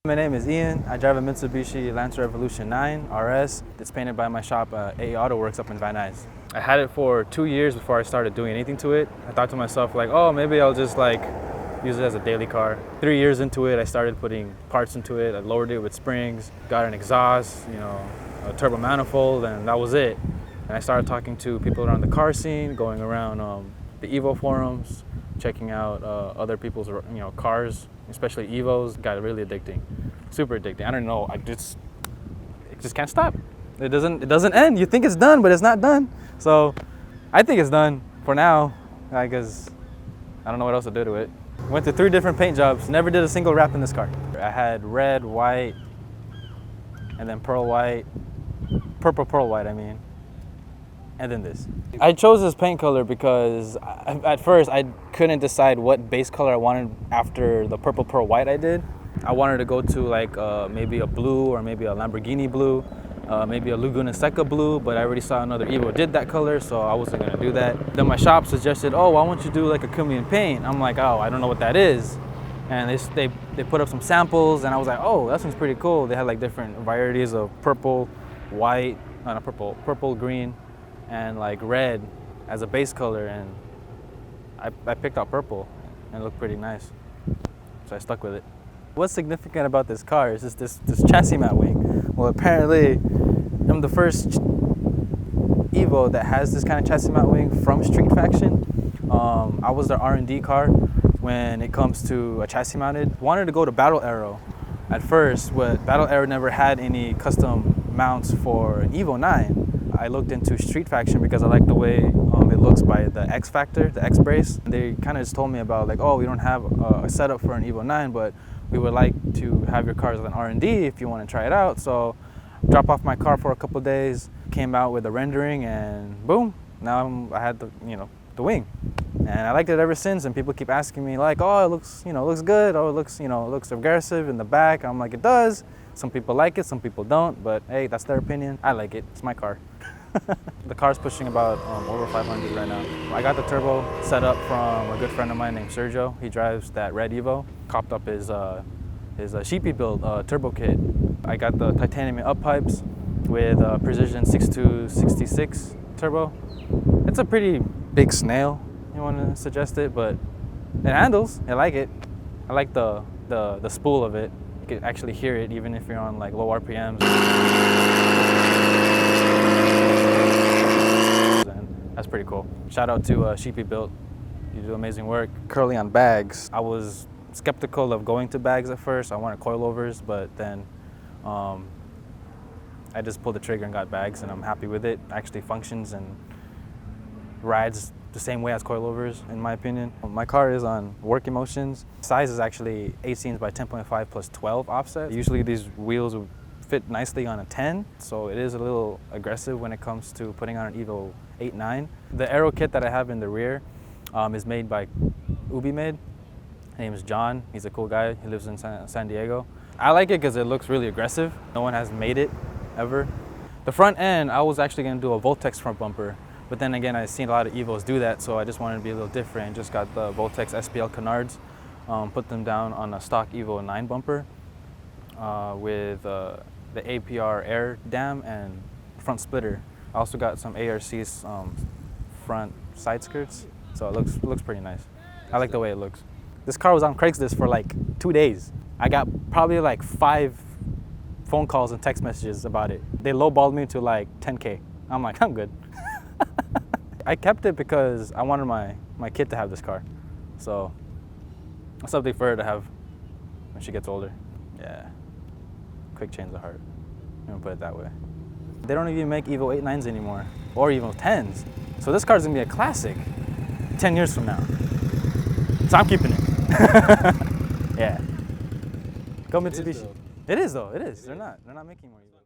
My name is Ian. I drive a Mitsubishi Lancer Evolution 9 RS. It's painted by my shop, A Auto Works up in Van Nuys. I had it for 2 years before I started doing anything to it. I thought to myself like, oh, maybe I'll just like use it as a daily car. 3 years into it, I started putting parts into it. I lowered it with springs, got an exhaust, a turbo manifold, and that was it. And I started talking to people around the car scene, going around the Evo forums, checking out other people's cars, especially Evos. Got really addicting, super addicting. I don't know, it just can't stop. It doesn't end. You think it's done, but it's not done. So I think it's done for now, because I don't know what else to do to it. Went to 3 different paint jobs, never did a single wrap in this car. I had red, white, and then pearl white, purple pearl white, and then this. I chose this paint color because at first I couldn't decide what base color I wanted after the purple pearl white I did. I wanted to go to like maybe a blue or maybe a Lamborghini blue, maybe a Laguna Seca blue, but I already saw another Evo did that color, so I wasn't gonna do that. Then my shop suggested, oh, why don't you do like a Chameleon paint? I'm like, oh, I don't know what that is. And they put up some samples, and I was like, oh, that seems pretty cool. They had like different varieties of purple, white, not purple, green, and like red as a base color, and I picked out purple and it looked pretty nice, so I stuck with it. What's significant about this car is just this chassis mat wing. Well, apparently I'm the first Evo that has this kind of chassis mat wing from Street Faction. I was their R&D car when it comes to a chassis mounted. Wanted to go to Battle Arrow at first, but Battle Arrow never had any custom mounts for an Evo 9. I looked into Street Faction because I like the way it looks by the X Factor, the X brace. They kind of just told me about like, oh, we don't have a setup for an Evo 9, but we would like to have your cars as an R&D if you want to try it out. So drop off my car for a couple days, came out with a rendering, and boom, now I had the wing. And I liked it ever since, and people keep asking me like, oh, it looks, looks good, oh, it looks aggressive in the back. I'm like, it does. Some people like it, some people don't, but hey, that's their opinion. I like it, it's my car. The car's pushing about over 500 right now. I got the turbo set up from a good friend of mine named Sergio. He drives that red Evo. Copped up his Sheepy build turbo kit. I got the titanium up pipes with Precision 6266 turbo. It's a pretty big snail, you want to suggest it, but it handles. I like it. I like the spool of it. You can actually hear it even if you're on like low RPMs. And that's pretty cool. Shout out to Sheepy Built. You do amazing work. Curly on bags. I was skeptical of going to bags at first. I wanted coilovers, but then I just pulled the trigger and got bags, and I'm happy with it. It actually functions and rides the same way as coilovers, in my opinion. My car is on work emotions. Size is actually 18 by 10.5 plus 12 offset. Usually these wheels would fit nicely on a 10, so it is a little aggressive when it comes to putting on an Evo 8.9. The aero kit that I have in the rear is made by Ubi Made. His name is John. He's a cool guy. He lives in San Diego. I like it because it looks really aggressive. No one has made it ever. The front end, I was actually going to do a Voltex front bumper, but then again, I've seen a lot of Evos do that, so I just wanted to be a little different. Just got the Voltex SPL canards, put them down on a stock Evo 9 bumper with the APR air dam and front splitter. I also got some ARC's front side skirts, so it looks pretty nice. I like the way it looks. This car was on Craigslist for like 2 days. I got probably like 5 phone calls and text messages about it. They lowballed me to like 10K. I'm like, I'm good. I kept it because I wanted my kid to have this car. So it's something for her to have when she gets older. Yeah, quick change of heart. I'm gonna put it that way. They don't even make Evo 8.9s anymore, or Evo 10s. So this car's gonna be a classic 10 years from now. So I'm keeping it. Yeah. Go Mitsubishi. It is though, it is. They're not making more Evos.